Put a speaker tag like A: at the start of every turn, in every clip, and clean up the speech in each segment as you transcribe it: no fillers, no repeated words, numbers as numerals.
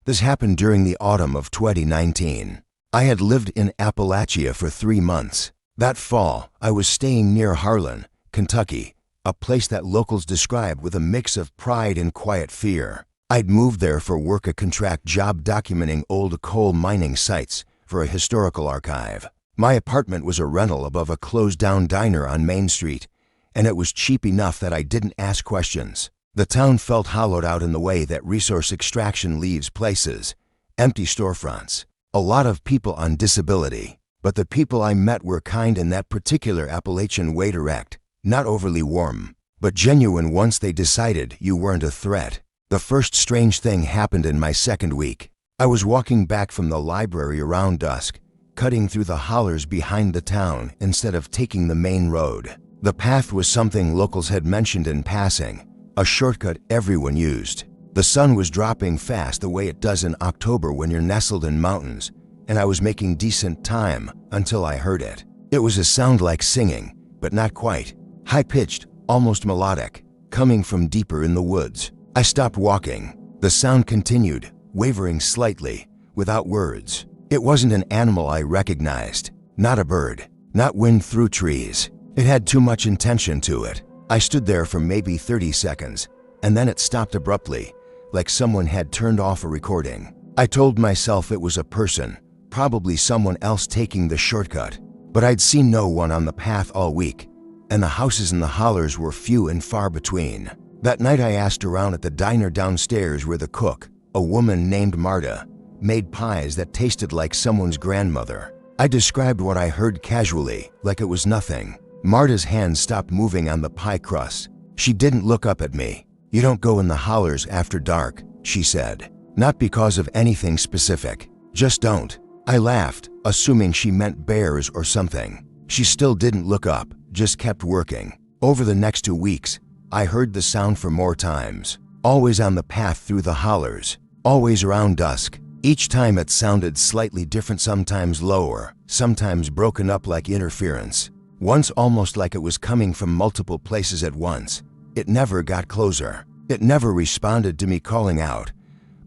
A: This happened during the autumn of 2019. I had lived in Appalachia for 3 months. That fall, I was staying near Harlan, Kentucky, a place that locals describe with a mix of pride and quiet fear. I'd moved there for work, a contract job documenting old coal mining sites for a historical archive. My apartment was a rental above a closed-down diner on Main Street, and it was cheap enough that I didn't ask questions. The town felt hollowed out in the way that resource extraction leaves places, empty storefronts, a lot of people on disability. But the people I met were kind in that particular Appalachian way, direct, not overly warm, but genuine once they decided you weren't a threat. The first strange thing happened in my second week. I was walking back from the library around dusk, cutting through the hollers behind the town instead of taking the main road. The path was something locals had mentioned in passing, a shortcut everyone used. The sun was dropping fast the way it does in October when you're nestled in mountains, and I was making decent time until I heard it. It was a sound like singing, but not quite. High-pitched, almost melodic, coming from deeper in the woods. I stopped walking. The sound continued, wavering slightly, without words. It wasn't an animal I recognized, not a bird, not wind through trees. It had too much intention to it. I stood there for maybe 30 seconds, and then it stopped abruptly, like someone had turned off a recording. I told myself it was a person, probably someone else taking the shortcut, but I'd seen no one on the path all week, and the houses in the hollers were few and far between. That night I asked around at the diner downstairs where the cook, a woman named Marta, made pies that tasted like someone's grandmother. I described what I heard casually, like it was nothing. Marta's hand stopped moving on the pie crust. She didn't look up at me. "You don't go in the hollers after dark," she said. Not because of anything specific, just don't. I laughed, assuming she meant bears or something. She still didn't look up, just kept working. Over the next 2 weeks, I heard the sound for more times. Always on the path through the hollers, always around dusk. Each time it sounded slightly different, sometimes lower, sometimes broken up like interference. Once almost like it was coming from multiple places at once. It never got closer. It never responded to me calling out,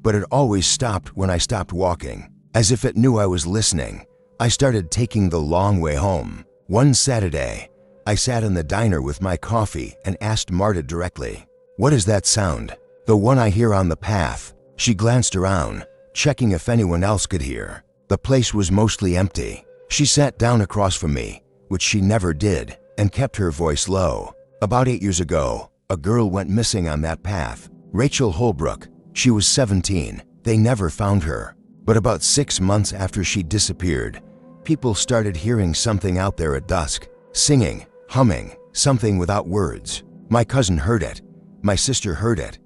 A: but it always stopped when I stopped walking, as if it knew I was listening. I started taking the long way home. One Saturday, I sat in the diner with my coffee and asked Marta directly, "What is that sound?" "The one I hear on the path." She glanced around, checking if anyone else could hear. The place was mostly empty. She sat down across from me, which she never did, and kept her voice low. "About 8 years ago, a girl went missing on that path. Rachel Holbrook. She was 17. They never found her. But about 6 months after she disappeared, people started hearing something out there at dusk. Singing, humming, something without words. My cousin heard it. My sister heard it.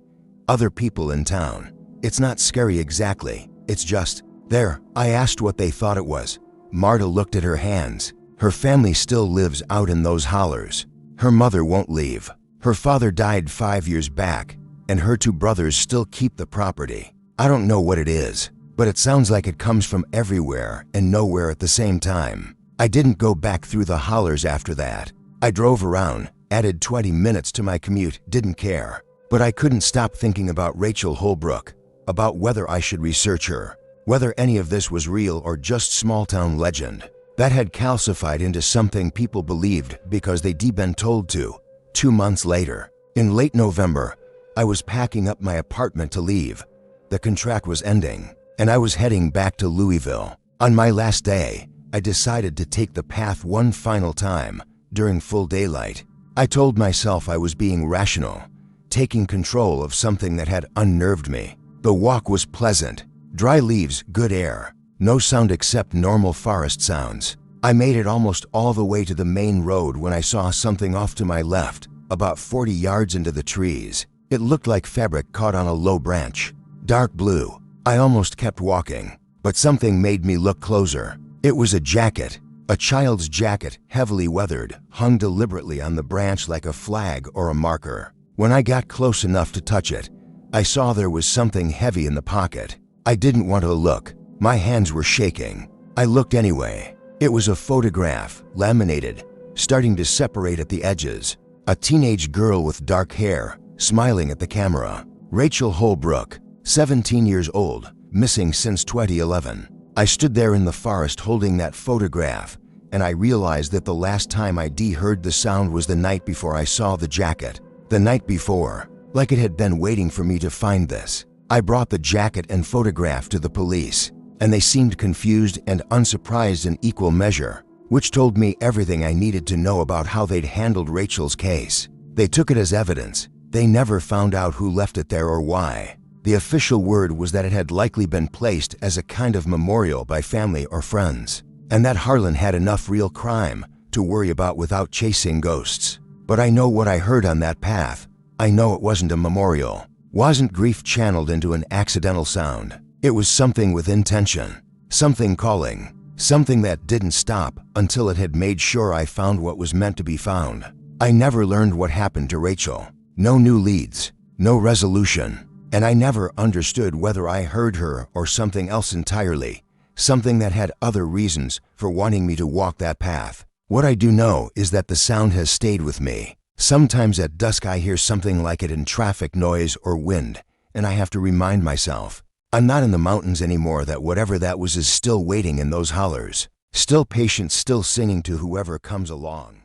A: Other people in town. It's not scary exactly. It's just there." I asked what they thought it was. Marta looked at her hands. Her family still lives out in those hollers. Her mother won't leave. Her father died 5 years back, and her 2 brothers still keep the property. I don't know what it is, but it sounds like it comes from everywhere and nowhere at the same time. I didn't go back through the hollers after that. I drove around, added 20 minutes to my commute, didn't care. But I couldn't stop thinking about Rachel Holbrook, about whether I should research her, whether any of this was real or just small-town legend. That had calcified into something people believed because they'd been told to. 2 months later, in late November, I was packing up my apartment to leave. The contract was ending, and I was heading back to Louisville. On my last day, I decided to take the path one final time, during full daylight. I told myself I was being rational, taking control of something that had unnerved me. The walk was pleasant, dry leaves, good air. No sound except normal forest sounds. I made it almost all the way to the main road when I saw something off to my left, about 40 yards into the trees. It looked like fabric caught on a low branch. Dark blue. I almost kept walking, but something made me look closer. It was a jacket. A child's jacket, heavily weathered, hung deliberately on the branch like a flag or a marker. When I got close enough to touch it, I saw there was something heavy in the pocket. I didn't want to look. My hands were shaking. I looked anyway. It was a photograph, laminated, starting to separate at the edges. A teenage girl with dark hair, smiling at the camera. Rachel Holbrook, 17 years old, missing since 2011. I stood there in the forest holding that photograph, and I realized that the last time I heard the sound was the night before I saw the jacket. The night before, like it had been waiting for me to find this. I brought the jacket and photograph to the police, and they seemed confused and unsurprised in equal measure, which told me everything I needed to know about how they'd handled Rachel's case. They took it as evidence. They never found out who left it there or why. The official word was that it had likely been placed as a kind of memorial by family or friends, and that Harlan had enough real crime to worry about without chasing ghosts. But I know what I heard on that path. I know it wasn't a memorial. Wasn't grief channeled into an accidental sound. It was something with intention, something calling, something that didn't stop until it had made sure I found what was meant to be found. I never learned what happened to Rachel. No new leads, no resolution, and I never understood whether I heard her or something else entirely, something that had other reasons for wanting me to walk that path. What I do know is that the sound has stayed with me. Sometimes at dusk I hear something like it in traffic noise or wind, and I have to remind myself, I'm not in the mountains anymore, that whatever that was is still waiting in those hollers, still patient, still singing to whoever comes along.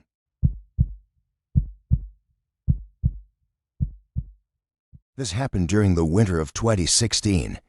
A: This happened during the winter of 2016.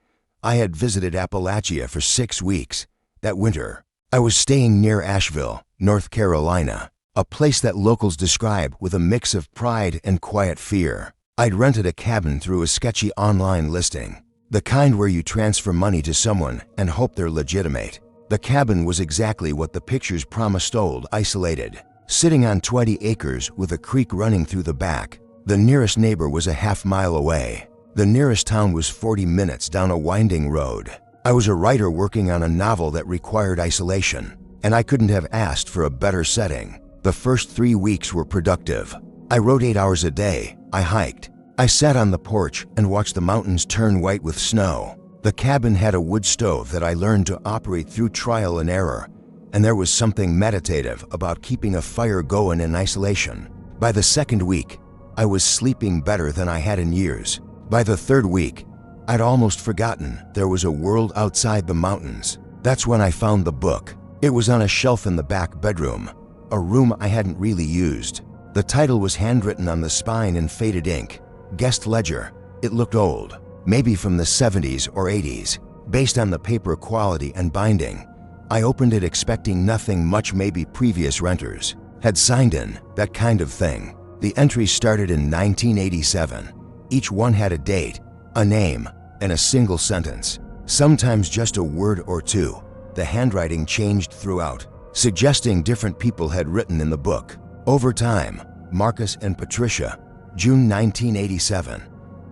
A: I had visited Appalachia for 6 weeks. That winter, I was staying near Asheville, North Carolina, a place that locals describe with a mix of pride and quiet fear. I'd rented a cabin through a sketchy online listing, the kind where you transfer money to someone and hope they're legitimate. The cabin was exactly what the pictures promised: old, isolated, sitting on 20 acres with a creek running through the back. The nearest neighbor was a half-mile away. The nearest town was 40 minutes down a winding road. I was a writer working on a novel that required isolation, and I couldn't have asked for a better setting. The first 3 weeks were productive. I wrote 8 hours a day. I hiked. I sat on the porch and watched the mountains turn white with snow. The cabin had a wood stove that I learned to operate through trial and error, and there was something meditative about keeping a fire going in isolation. By the second week, I was sleeping better than I had in years. By the third week, I'd almost forgotten there was a world outside the mountains. That's when I found the book. It was on a shelf in the back bedroom, a room I hadn't really used. The title was handwritten on the spine in faded ink, Guest Ledger. It looked old, maybe from the 70s or 80s. Based on the paper quality and binding, I opened it expecting nothing much. Maybe previous renters had signed in, that kind of thing. The entries started in 1987. Each one had a date, a name, and a single sentence, sometimes just a word or two. The handwriting changed throughout, suggesting different people had written in the book. Over time, Marcus and Patricia, June 1987.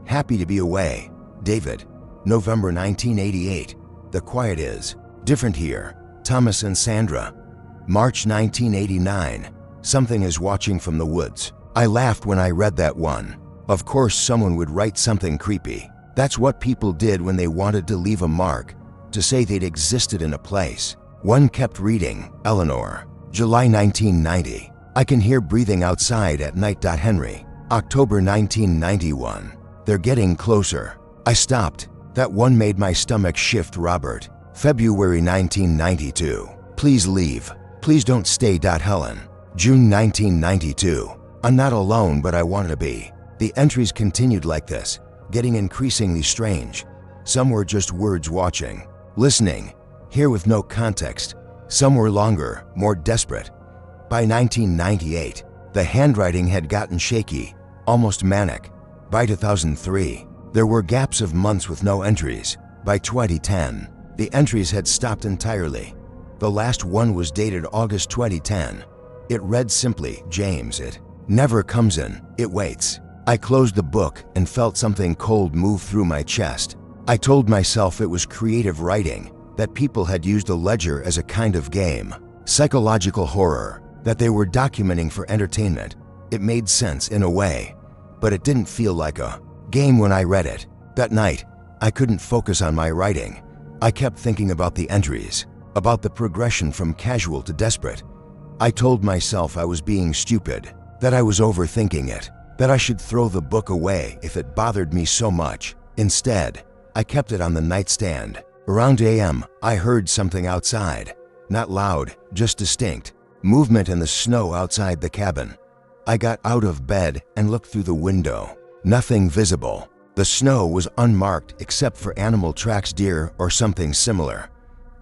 A: Happy to be away, David, November 1988. The quiet is different here, Thomas and Sandra, March 1989. Something is watching from the woods. I laughed when I read that one. Of course someone would write something creepy. That's what people did when they wanted to leave a mark, to say they'd existed in a place. One kept reading, Eleanor, July 1990. I can hear breathing outside at night. Henry, October 1991. They're getting closer. I stopped. That one made my stomach shift. Robert, February 1992. Please leave. Please don't stay. Helen, June 1992. I'm not alone, but I want to be. The entries continued like this, getting increasingly strange. Some were just words, watching, listening, here with no context. Some were longer, more desperate. By 1998, the handwriting had gotten shaky, almost manic. By 2003, there were gaps of months with no entries. By 2010, the entries had stopped entirely. The last one was dated August 2010. It read simply, James, it never comes in, it waits. I closed the book and felt something cold move through my chest. I told myself it was creative writing, that people had used a ledger as a kind of game, psychological horror, that they were documenting for entertainment. It made sense in a way, but it didn't feel like a game when I read it. That night, I couldn't focus on my writing. I kept thinking about the entries, about the progression from casual to desperate. I told myself I was being stupid, that I was overthinking it, that I should throw the book away if it bothered me so much. Instead, I kept it on the nightstand. Around a.m., I heard something outside. Not loud, just distinct. Movement in the snow outside the cabin. I got out of bed and looked through the window. Nothing visible. The snow was unmarked except for animal tracks, deer or something similar.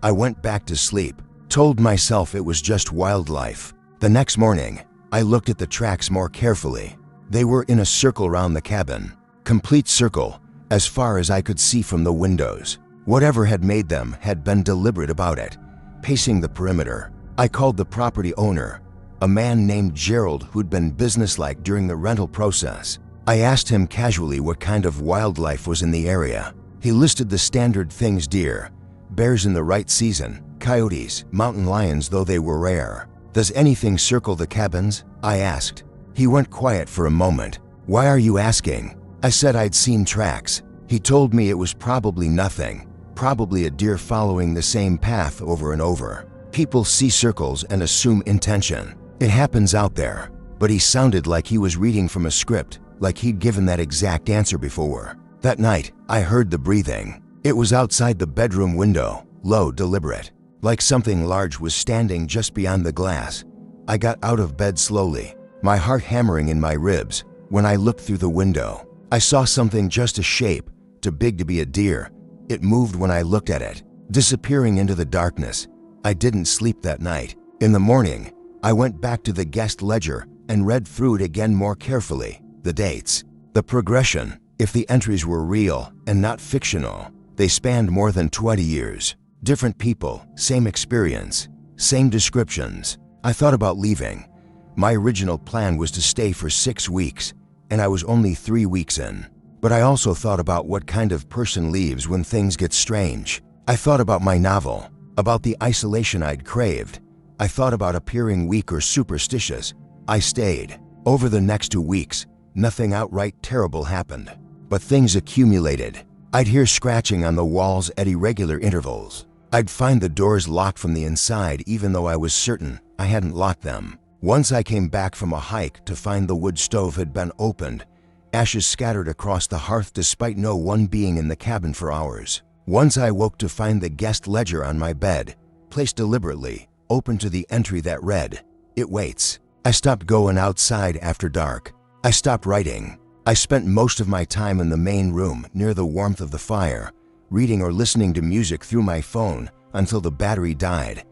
A: I went back to sleep, told myself it was just wildlife. The next morning, I looked at the tracks more carefully. They were in a circle around the cabin. Complete circle, as far as I could see from the windows. Whatever had made them had been deliberate about it, pacing the perimeter. I called the property owner, a man named Gerald who'd been businesslike during the rental process. I asked him casually what kind of wildlife was in the area. He listed the standard things: deer, bears in the right season, coyotes, mountain lions though they were rare. Does anything circle the cabins? I asked. He went quiet for a moment. Why are you asking? I said I'd seen tracks. He told me it was probably nothing, probably a deer following the same path over and over. People see circles and assume intention. It happens out there. But he sounded like he was reading from a script, like he'd given that exact answer before. That night, I heard the breathing. It was outside the bedroom window, low, deliberate, like something large was standing just beyond the glass. I got out of bed slowly, my heart hammering in my ribs. When I looked through the window, I saw something, just a shape, too big to be a deer. It moved when I looked at it, disappearing into the darkness. I didn't sleep that night. In the morning, I went back to the guest ledger and read through it again more carefully. The dates, the progression, if the entries were real and not fictional. They spanned more than 20 years. Different people, same experience, same descriptions. I thought about leaving. My original plan was to stay for 6 weeks, and I was only 3 weeks in. But I also thought about what kind of person leaves when things get strange. I thought about my novel, about the isolation I'd craved. I thought about appearing weak or superstitious. I stayed. Over the next 2 weeks, nothing outright terrible happened, but things accumulated. I'd hear scratching on the walls at irregular intervals. I'd find the doors locked from the inside even though I was certain I hadn't locked them. Once I came back from a hike to find the wood stove had been opened, ashes scattered across the hearth despite no one being in the cabin for hours. Once I woke to find the guest ledger on my bed, placed deliberately, open to the entry that read, "It waits." I stopped going outside after dark. I stopped writing. I spent most of my time in the main room near the warmth of the fire, reading or listening to music through my phone until the battery died,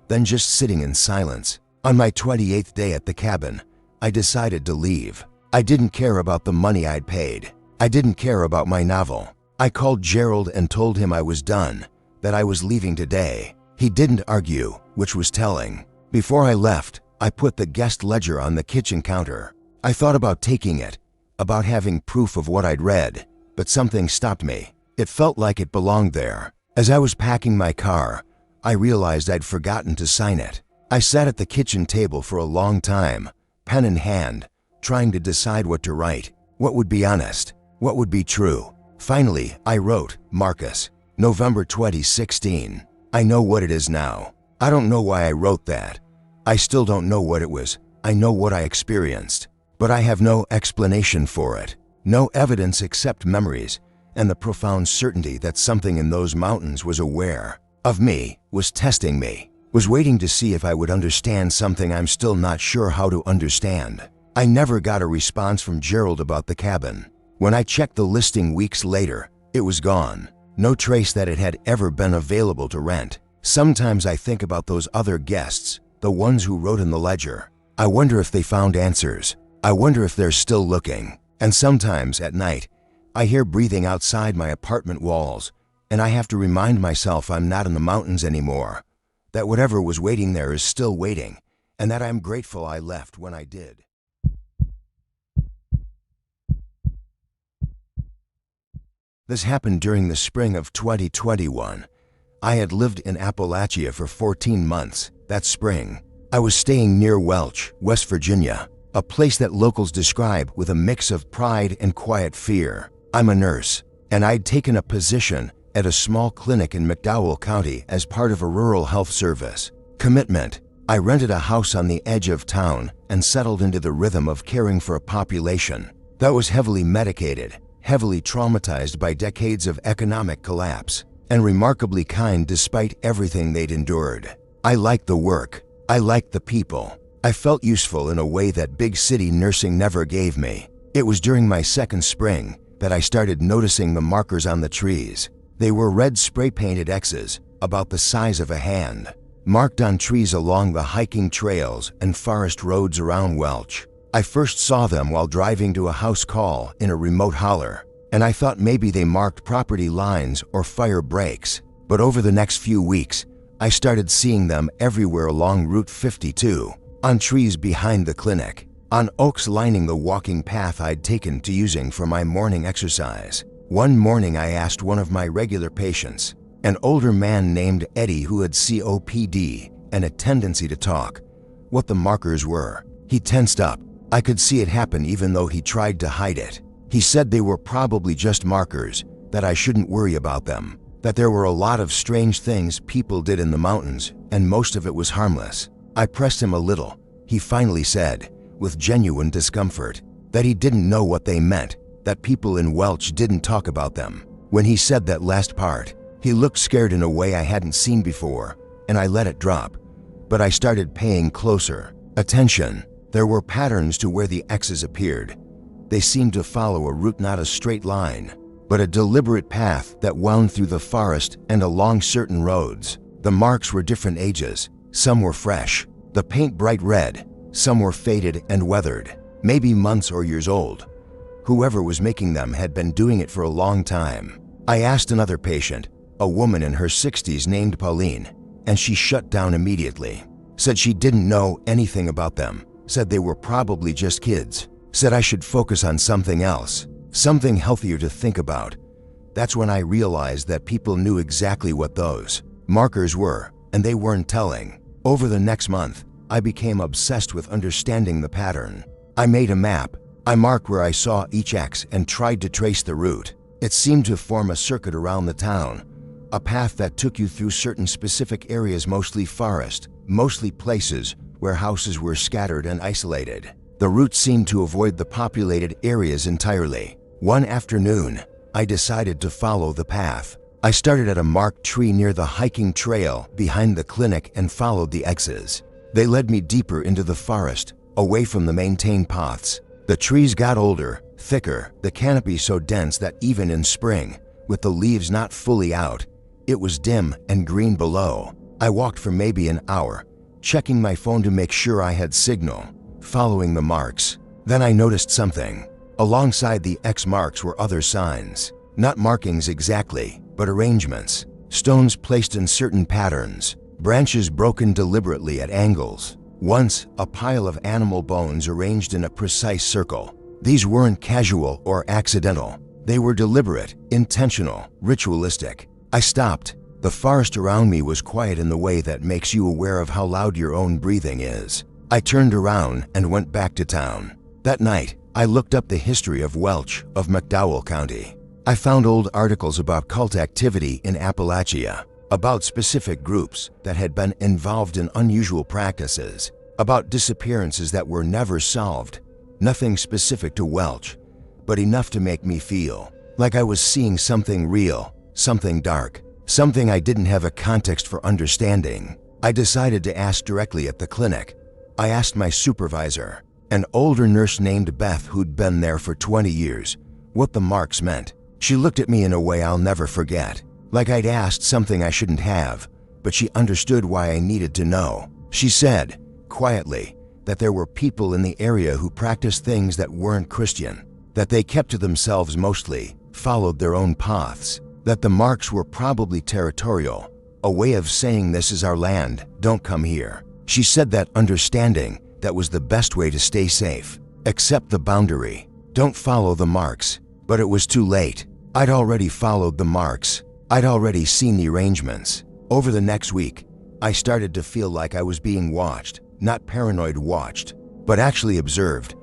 A: then just sitting in silence. On my 28th day at the cabin, I decided to leave. I didn't care about the money I'd paid. I didn't care about my novel. I called Gerald and told him I was done, that I was leaving today. He didn't argue, which was telling. Before I left, I put the guest ledger on the kitchen counter. I thought about taking it, about having proof of what I'd read, but something stopped me. It felt like it belonged there. As I was packing my car, I realized I'd forgotten to sign it. I sat at the kitchen table for a long time, pen in hand, trying to decide what to write. What would be honest? What would be true? Finally, I wrote, Marcus, November 2016. I know what it is now. I don't know why I wrote that. I still don't know what it was. I know what I experienced, but I have no explanation for it. No evidence except memories and the profound certainty that something in those mountains was aware of me, was testing me, was waiting to see if I would understand something I'm still not sure how to understand. I never got a response from Gerald about the cabin. When I checked the listing weeks later, it was gone. No trace that it had ever been available to rent. Sometimes I think about those other guests, the ones who wrote in the ledger. I wonder if they found answers. I wonder if they're still looking. And sometimes at night, I hear breathing outside my apartment walls, and I have to remind myself I'm not in the mountains anymore, that whatever was waiting there is still waiting, and that I'm grateful I left when I did. This happened during the spring of 2021. I had lived in Appalachia for 14 months. That spring, I was staying near Welch, West Virginia, a place that locals describe with a mix of pride and quiet fear. I'm a nurse, and I'd taken a position at a small clinic in McDowell County as part of a rural health service. Commitment. I rented a house on the edge of town and settled into the rhythm of caring for a population that was heavily medicated, heavily traumatized by decades of economic collapse, and remarkably kind despite everything they'd endured. I liked the work. I liked the people. I felt useful in a way that big city nursing never gave me. It was during my second spring that I started noticing the markers on the trees. They were red spray-painted X's, about the size of a hand, marked on trees along the hiking trails and forest roads around Welch. I first saw them while driving to a house call in a remote holler, and I thought maybe they marked property lines or fire breaks. But over the next few weeks, I started seeing them everywhere along Route 52, on trees behind the clinic, on oaks lining the walking path I'd taken to using for my morning exercise. One morning I asked one of my regular patients, an older man named Eddie who had COPD and a tendency to talk, what the markers were. He tensed up. I could see it happen even though he tried to hide it. He said they were probably just markers, that I shouldn't worry about them, that there were a lot of strange things people did in the mountains, and most of it was harmless. I pressed him a little. He finally said, with genuine discomfort, that he didn't know what they meant, that people in Welch didn't talk about them. When he said that last part, he looked scared in a way I hadn't seen before, and I let it drop. But I started paying closer attention. There were patterns to where the X's appeared. They seemed to follow a route, not a straight line, but a deliberate path that wound through the forest and along certain roads. The marks were different ages. Some were fresh, the paint bright red. Some were faded and weathered, maybe months or years old. Whoever was making them had been doing it for a long time. I asked another patient, a woman in her 60s named Pauline, and she shut down immediately. Said she didn't know anything about them. Said they were probably just kids. Said I should focus on something else, something healthier to think about. That's when I realized that people knew exactly what those markers were, and they weren't telling. Over the next month, I became obsessed with understanding the pattern. I made a map. I marked where I saw each X and tried to trace the route. It seemed to form a circuit around the town, a path that took you through certain specific areas, mostly forest, mostly places where houses were scattered and isolated. The route seemed to avoid the populated areas entirely. One afternoon, I decided to follow the path. I started at a marked tree near the hiking trail behind the clinic and followed the X's. They led me deeper into the forest, away from the maintained paths. The trees got older, thicker, the canopy so dense that even in spring, with the leaves not fully out, it was dim and green below. I walked for maybe an hour, checking my phone to make sure I had signal, following the marks. Then I noticed something. Alongside the X marks were other signs. Not markings exactly, but arrangements. Stones placed in certain patterns. Branches broken deliberately at angles. Once, a pile of animal bones arranged in a precise circle. These weren't casual or accidental. They were deliberate, intentional, ritualistic. I stopped. The forest around me was quiet in the way that makes you aware of how loud your own breathing is. I turned around and went back to town. That night, I looked up the history of Welch, of McDowell County. I found old articles about cult activity in Appalachia, about specific groups that had been involved in unusual practices, about disappearances that were never solved. Nothing specific to Welch, but enough to make me feel like I was seeing something real, something dark, something I didn't have a context for understanding. I decided to ask directly at the clinic. I asked my supervisor, an older nurse named Beth who'd been there for 20 years, what the marks meant. She looked at me in a way I'll never forget, like I'd asked something I shouldn't have, but she understood why I needed to know. She said, quietly, that there were people in the area who practiced things that weren't Christian, that they kept to themselves mostly, followed their own paths, that the marks were probably territorial, a way of saying this is our land, don't come here. She said that understanding that was the best way to stay safe. Accept the boundary. Don't follow the marks. But it was too late. I'd already followed the marks. I'd already seen the arrangements. Over the next week, I started to feel like I was being watched, not paranoid watched, but actually observed.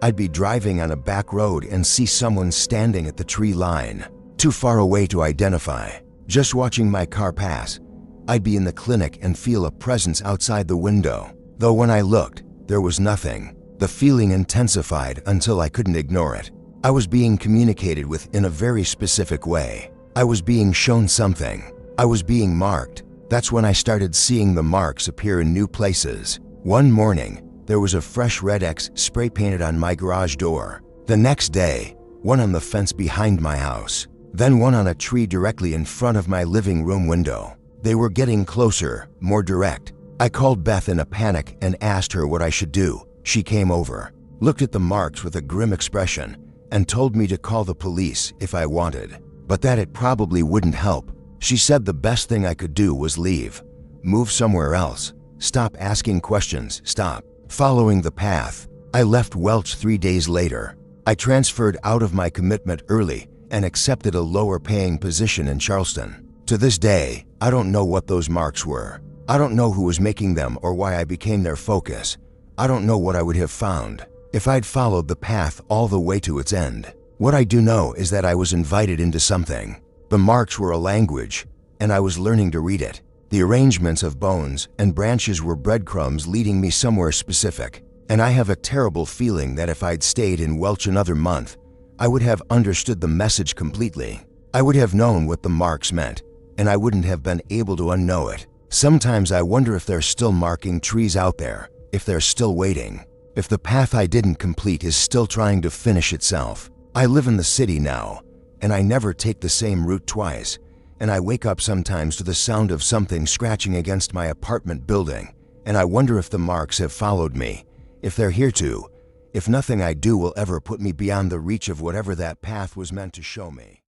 A: I'd be driving on a back road and see someone standing at the tree line, too far away to identify. Just watching my car pass, I'd be in the clinic and feel a presence outside the window. Though when I looked, there was nothing. The feeling intensified until I couldn't ignore it. I was being communicated with in a very specific way. I was being shown something. I was being marked. That's when I started seeing the marks appear in new places. One morning, there was a fresh red X spray painted on my garage door. The next day, one on the fence behind my house. Then one on a tree directly in front of my living room window. They were getting closer, more direct. I called Beth in a panic and asked her what I should do. She came over, looked at the marks with a grim expression, and told me to call the police if I wanted, but that it probably wouldn't help. She said the best thing I could do was leave, move somewhere else, stop asking questions, stop following the path. I left Welch 3 days later. I transferred out of my commitment early and accepted a lower-paying position in Charleston. To this day, I don't know what those marks were. I don't know who was making them or why I became their focus. I don't know what I would have found if I'd followed the path all the way to its end. What I do know is that I was invited into something. The marks were a language, and I was learning to read it. The arrangements of bones and branches were breadcrumbs leading me somewhere specific. And I have a terrible feeling that if I'd stayed in Welch another month, I would have understood the message completely. I would have known what the marks meant, and I wouldn't have been able to unknow it. Sometimes I wonder if they're still marking trees out there, if they're still waiting, if the path I didn't complete is still trying to finish itself. I live in the city now, and I never take the same route twice, and I wake up sometimes to the sound of something scratching against my apartment building, and I wonder if the marks have followed me, if they're here to, if nothing I do will ever put me beyond the reach of whatever that path was meant to show me.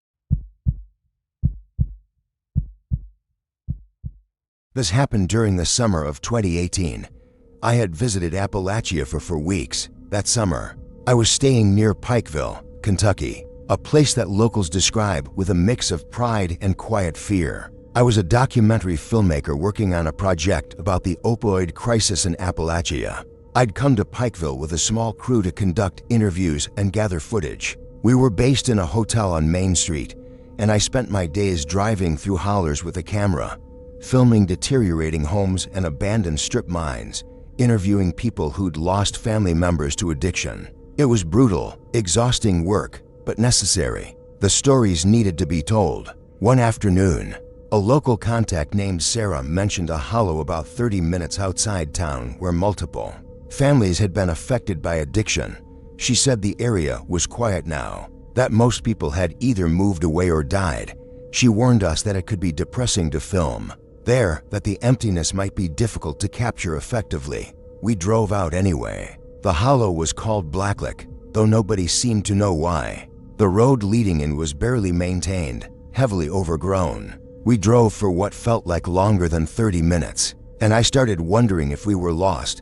A: This happened during the summer of 2018. I had visited Appalachia for weeks. That summer, I was staying near Pikeville, Kentucky, a place that locals describe with a mix of pride and quiet fear. I was a documentary filmmaker working on a project about the opioid crisis in Appalachia. I'd come to Pikeville with a small crew to conduct interviews and gather footage. We were based in a hotel on Main Street, and I spent my days driving through Hollers with a camera, filming deteriorating homes and abandoned strip mines, interviewing people who'd lost family members to addiction. It was brutal, exhausting work, but necessary. The stories needed to be told. One afternoon, a local contact named Sarah mentioned a hollow about 30 minutes outside town where multiple families had been affected by addiction. She said the area was quiet now, that most people had either moved away or died. She warned us that it could be depressing to film there, that the emptiness might be difficult to capture effectively. We drove out anyway. The hollow was called Blacklick, though nobody seemed to know why. The road leading in was barely maintained, heavily overgrown. We drove for what felt like longer than 30 minutes, and I started wondering if we were lost,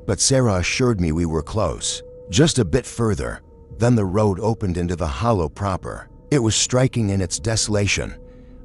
A: but Sarah assured me we were close. Just a bit further, then the road opened into the hollow proper. It was striking in its desolation.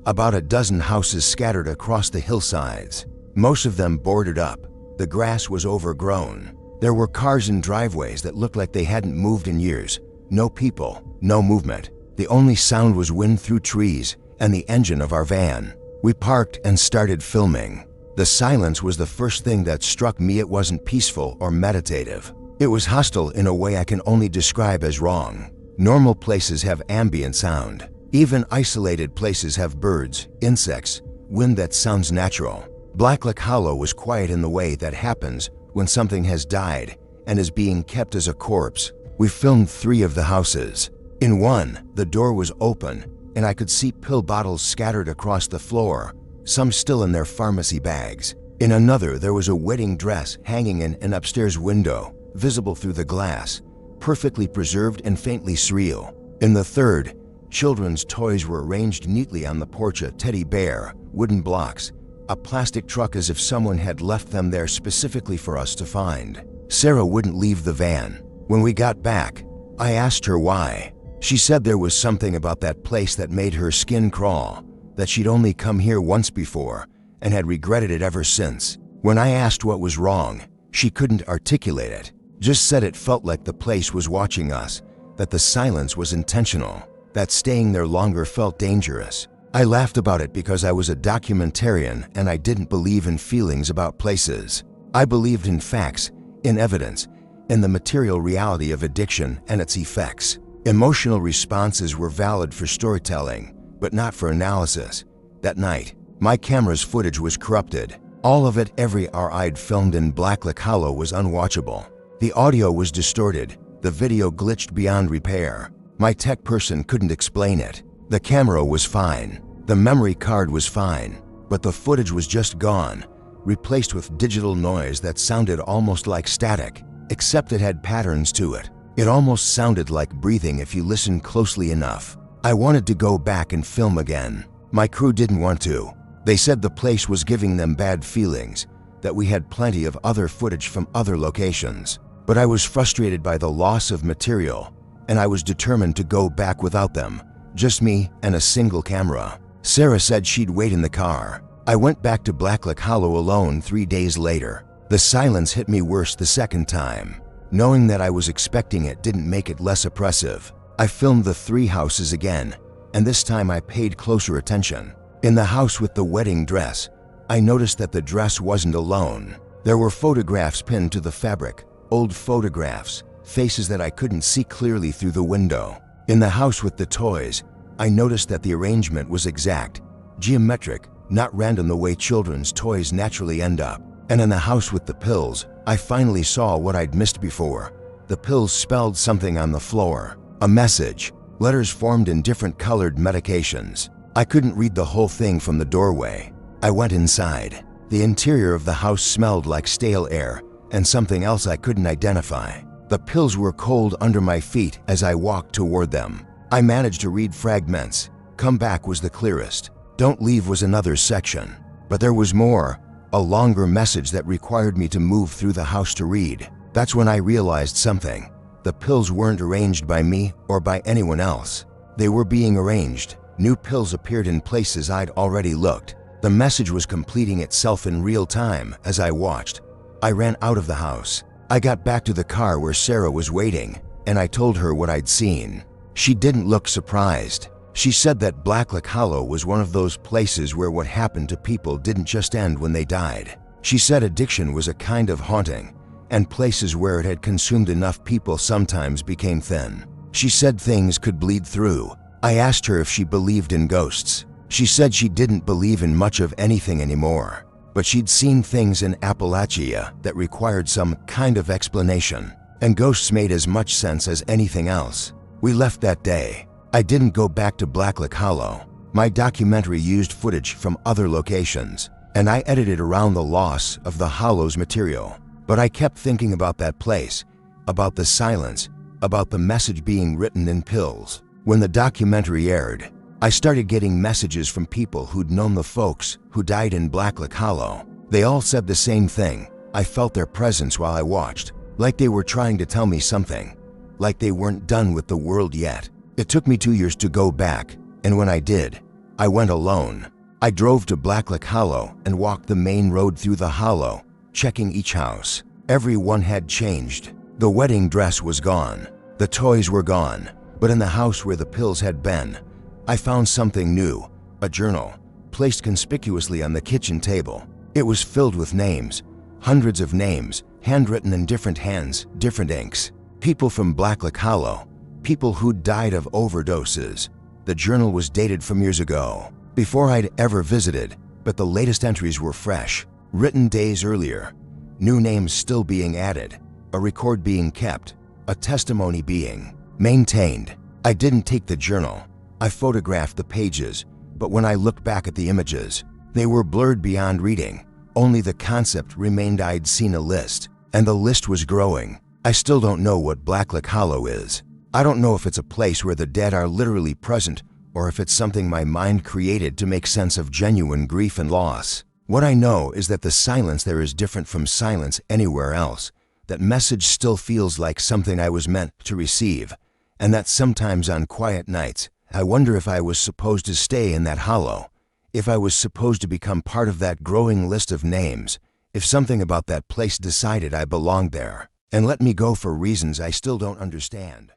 A: About a dozen houses scattered across the hillsides, most of them boarded up. The grass was overgrown. There were cars in driveways that looked like they hadn't moved in years. No people, no movement. The only sound was wind through trees and the engine of our van. We parked and started filming. The silence was the first thing that struck me. It wasn't peaceful or meditative. It was hostile in a way I can only describe as wrong. Normal places have ambient sound. Even isolated places have birds, insects, wind that sounds natural. Blacklick Hollow was quiet in the way that happens when something has died and is being kept as a corpse. We filmed 3 of the houses. In one, the door was open and I could see pill bottles scattered across the floor, some still in their pharmacy bags. In another, there was a wedding dress hanging in an upstairs window, visible through the glass, perfectly preserved and faintly surreal. In the third, children's toys were arranged neatly on the porch: a teddy bear, wooden blocks, a plastic truck, as if someone had left them there specifically for us to find. Sarah wouldn't leave the van. When we got back, I asked her why. She said there was something about that place that made her skin crawl, that she'd only come here once before and had regretted it ever since. When I asked what was wrong, she couldn't articulate it, just said it felt like the place was watching us, that the silence was intentional, that staying there longer felt dangerous. I laughed about it because I was a documentarian and I didn't believe in feelings about places. I believed in facts, in evidence, in the material reality of addiction and its effects. Emotional responses were valid for storytelling, but not for analysis. That night, my camera's footage was corrupted. All of it, every hour I'd filmed in Blacklock Hollow, was unwatchable. The audio was distorted, the video glitched beyond repair. My tech person couldn't explain it. The camera was fine, the memory card was fine, but the footage was just gone, replaced with digital noise that sounded almost like static, except it had patterns to it. It almost sounded like breathing if you listened closely enough. I wanted to go back and film again. My crew didn't want to. They said the place was giving them bad feelings, that we had plenty of other footage from other locations. But I was frustrated by the loss of material, and I was determined to go back without them, just me and a single camera. Sarah said she'd wait in the car. I went back to Blacklock Hollow alone 3 days later. The silence hit me worse the second time. Knowing that I was expecting it didn't make it less oppressive. I filmed the 3 houses again, and this time I paid closer attention. In the house with the wedding dress, I noticed that the dress wasn't alone. There were photographs pinned to the fabric, old photographs, faces that I couldn't see clearly through the window. In the house with the toys, I noticed that the arrangement was exact, geometric, not random the way children's toys naturally end up. And in the house with the pills, I finally saw what I'd missed before. The pills spelled something on the floor, a message, letters formed in different colored medications. I couldn't read the whole thing from the doorway. I went inside. The interior of the house smelled like stale air and something else I couldn't identify. The pills were cold under my feet as I walked toward them. I managed to read fragments. Come back was the clearest. Don't leave was another section. But there was more, a longer message that required me to move through the house to read. That's when I realized something. The pills weren't arranged by me or by anyone else. They were being arranged. New pills appeared in places I'd already looked. The message was completing itself in real time as I watched. I ran out of the house. I got back to the car where Sarah was waiting, and I told her what I'd seen. She didn't look surprised. She said that Blacklock Hollow was one of those places where what happened to people didn't just end when they died. She said addiction was a kind of haunting, and places where it had consumed enough people sometimes became thin. She said things could bleed through. I asked her if she believed in ghosts. She said she didn't believe in much of anything anymore, but she'd seen things in Appalachia that required some kind of explanation, and ghosts made as much sense as anything else. We left that day. I didn't go back to Blacklock Hollow. My documentary used footage from other locations, and I edited around the loss of the Hollow's material. But I kept thinking about that place, about the silence, about the message being written in pills. When the documentary aired, I started getting messages from people who'd known the folks who died in Blacklock Hollow. They all said the same thing. I felt their presence while I watched, like they were trying to tell me something, like they weren't done with the world yet. It took me 2 years to go back, and when I did, I went alone. I drove to Blacklock Hollow and walked the main road through the hollow, checking each house. Every one had changed. The wedding dress was gone. The toys were gone. But in the house where the pills had been, I found something new, a journal, placed conspicuously on the kitchen table. It was filled with names, hundreds of names, handwritten in different hands, different inks. People from Blacklock Hollow, people who'd died of overdoses. The journal was dated from years ago, before I'd ever visited, but the latest entries were fresh, written days earlier. New names still being added, a record being kept, a testimony being maintained. I didn't take the journal. I photographed the pages, but when I looked back at the images, they were blurred beyond reading. Only the concept remained. I'd seen a list, and the list was growing. I still don't know what Blacklock Hollow is. I don't know if it's a place where the dead are literally present, or if it's something my mind created to make sense of genuine grief and loss. What I know is that the silence there is different from silence anywhere else. That message still feels like something I was meant to receive, and that sometimes on quiet nights, I wonder if I was supposed to stay in that hollow, if I was supposed to become part of that growing list of names, if something about that place decided I belonged there, and let me go for reasons I still don't understand.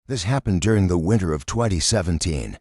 A: This happened during the winter of 2017.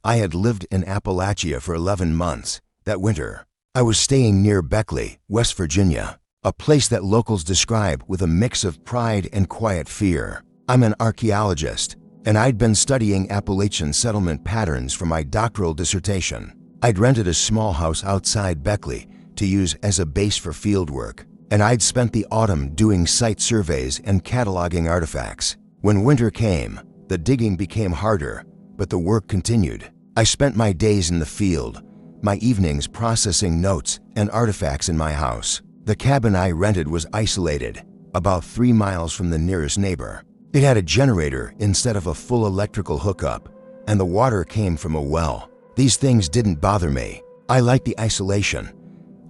A: I had lived in Appalachia for 11 months. That winter, I was staying near Beckley, West Virginia. a place that locals describe with a mix of pride and quiet fear. I'm an archaeologist, and I'd been studying Appalachian settlement patterns for my doctoral dissertation. I'd rented a small house outside Beckley to use as a base for fieldwork, and I'd spent the autumn doing site surveys and cataloging artifacts. When winter came, the digging became harder, but the work continued. I spent my days in the field, my evenings processing notes and artifacts in my house. The cabin I rented was isolated, about 3 miles from the nearest neighbor. It had a generator instead of a full electrical hookup, and the water came from a well. These things didn't bother me. I liked the isolation.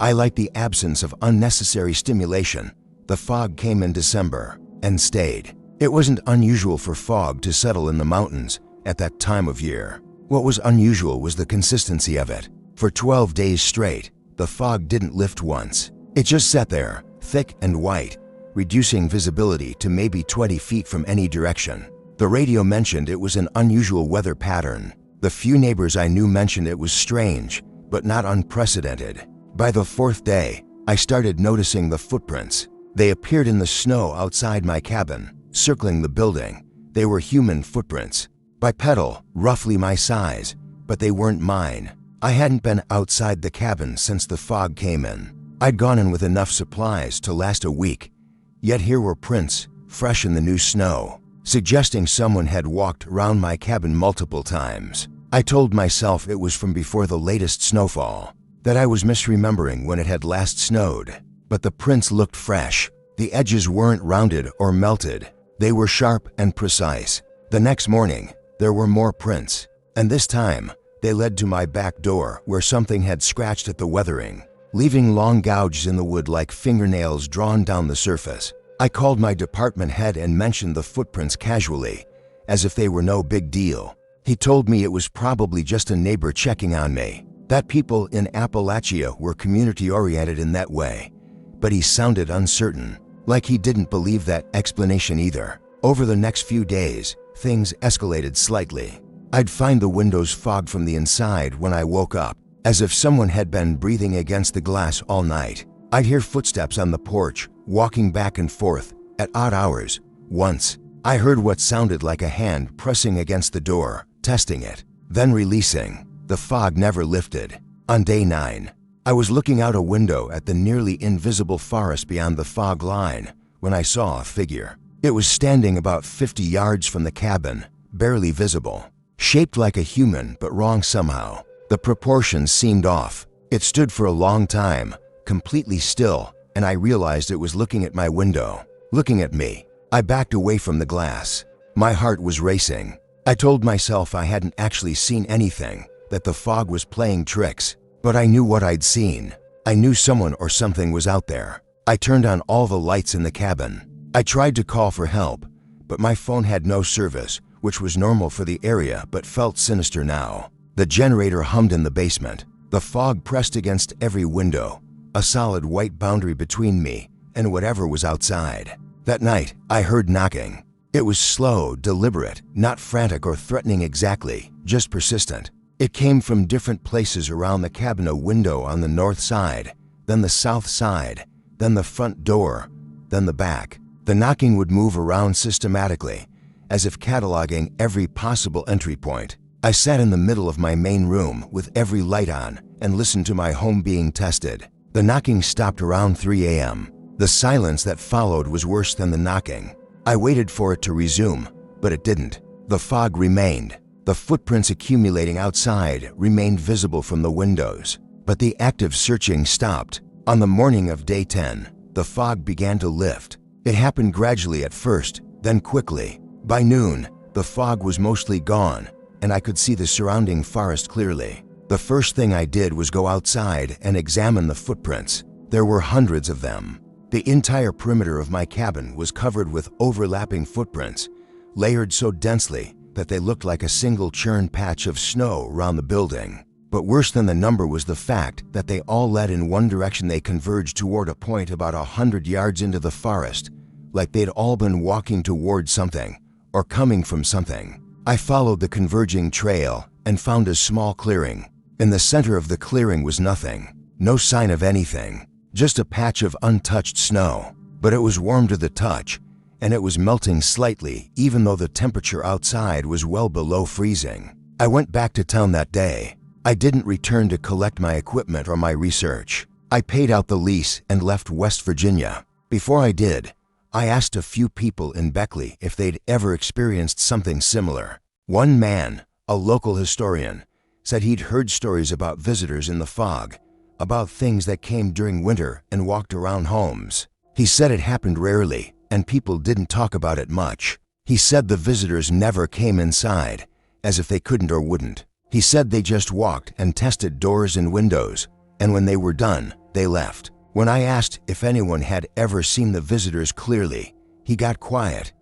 A: I liked the absence of unnecessary stimulation. The fog came in December and stayed. It wasn't unusual for fog to settle in the mountains at that time of year. What was unusual was the consistency of it. For 12 days straight, the fog didn't lift once. It just sat there, thick and white, reducing visibility to maybe 20 feet from any direction. The radio mentioned it was an unusual weather pattern. The few neighbors I knew mentioned it was strange, but not unprecedented. By the 4th day, I started noticing the footprints. They appeared in the snow outside my cabin, circling the building. They were human footprints, bipedal, roughly my size, but they weren't mine. I hadn't been outside the cabin since the fog came in. I'd gone in with enough supplies to last a week, yet here were prints, fresh in the new snow, suggesting someone had walked around my cabin multiple times. I told myself it was from before the latest snowfall, that I was misremembering when it had last snowed. But the prints looked fresh. The edges weren't rounded or melted. They were sharp and precise. The next morning, there were more prints, and this time, they led to my back door where something had scratched at the weathering, leaving long gouges in the wood like fingernails drawn down the surface. I called my department head and mentioned the footprints casually, as if they were no big deal. He told me it was probably just a neighbor checking on me, that people in Appalachia were community-oriented in that way. But he sounded uncertain, like he didn't believe that explanation either. Over the next few days, things escalated slightly. I'd find the windows fogged from the inside when I woke up, as if someone had been breathing against the glass all night. I'd hear footsteps on the porch, walking back and forth, at odd hours. Once, I heard what sounded like a hand pressing against the door, testing it, then releasing. The fog never lifted. On day 9, I was looking out a window at the nearly invisible forest beyond the fog line when I saw a figure. It was standing about 50 yards from the cabin, barely visible. Shaped like a human, but wrong somehow. The proportions seemed off. It stood for a long time, completely still, and I realized it was looking at my window, looking at me. I backed away from the glass. My heart was racing. I told myself I hadn't actually seen anything, that the fog was playing tricks, but I knew what I'd seen. I knew someone or something was out there. I turned on all the lights in the cabin. I tried to call for help, but my phone had no service, which was normal for the area but felt sinister now. The generator hummed in the basement. The fog pressed against every window, a solid white boundary between me and whatever was outside. That night, I heard knocking. It was slow, deliberate, not frantic or threatening exactly, just persistent. It came from different places around the cabin, a window on the north side, then the south side, then the front door, then the back. The knocking would move around systematically, as if cataloging every possible entry point. I sat in the middle of my main room with every light on and listened to my home being tested. The knocking stopped around 3 a.m. The silence that followed was worse than the knocking. I waited for it to resume, but it didn't. The fog remained. The footprints accumulating outside remained visible from the windows, but the active searching stopped. On the morning of day 10, the fog began to lift. It happened gradually at first, then quickly. By noon, the fog was mostly gone, and I could see the surrounding forest clearly. The first thing I did was go outside and examine the footprints. There were hundreds of them. The entire perimeter of my cabin was covered with overlapping footprints, layered so densely that they looked like a single churned patch of snow around the building. But worse than the number was the fact that they all led in one direction. They converged toward a point about 100 yards into the forest, like they'd all been walking toward something, or coming from something. I followed the converging trail and found a small clearing. In the center of the clearing was nothing, no sign of anything, Just a patch of untouched snow, but it was warm to the touch, and it was melting slightly even though the temperature outside was well below freezing. I went back to town that day. I didn't return to collect my equipment or my research. I paid out the lease and left West Virginia. Before I did, I asked a few people in Beckley if they'd ever experienced something similar. One man, a local historian, said he'd heard stories about visitors in the fog, about things that came during winter and walked around homes. He said it happened rarely, and people didn't talk about it much. He said the visitors never came inside, as if they couldn't or wouldn't. He said they just walked and tested doors and windows, and when they were done, they left. When I asked if anyone had ever seen the visitors clearly, he got quiet.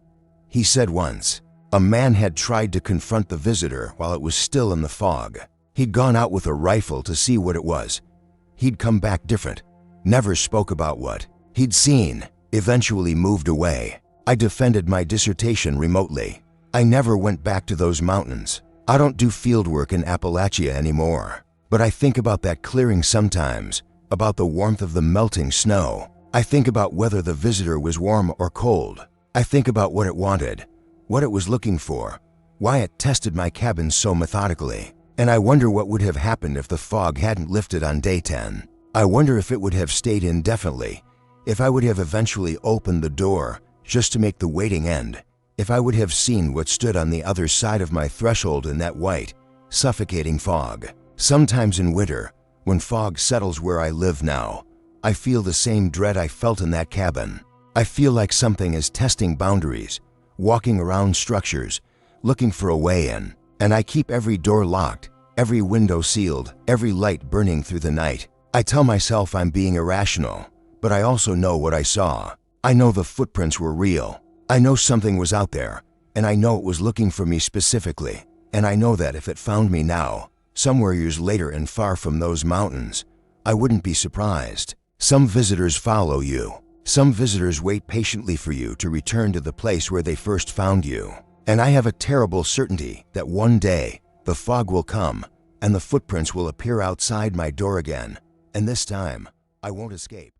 A: He said once, a man had tried to confront the visitor while it was still in the fog. He'd gone out with a rifle to see what it was. He'd come back different, never spoke about what he'd seen, eventually moved away. I defended my dissertation remotely. I never went back to those mountains. I don't do field work in Appalachia anymore, but I think about that clearing sometimes, about the warmth of the melting snow. I think about whether the visitor was warm or cold. I think about what it wanted, what it was looking for, why it tested my cabin so methodically. And I wonder what would have happened if the fog hadn't lifted on day 10. I wonder if it would have stayed indefinitely, if I would have eventually opened the door just to make the waiting end, if I would have seen what stood on the other side of my threshold in that white, suffocating fog. Sometimes in winter, when fog settles where I live now, I feel the same dread I felt in that cabin. I feel like something is testing boundaries, walking around structures, looking for a way in. And I keep every door locked, every window sealed, every light burning through the night. I tell myself I'm being irrational, but I also know what I saw. I know the footprints were real. I know something was out there, and I know it was looking for me specifically. And I know that if it found me now, somewhere years later and far from those mountains, I wouldn't be surprised. Some visitors follow you. Some visitors wait patiently for you to return to the place where they first found you. And I have a terrible certainty that one day the fog will come and the footprints will appear outside my door again, and this time I won't escape.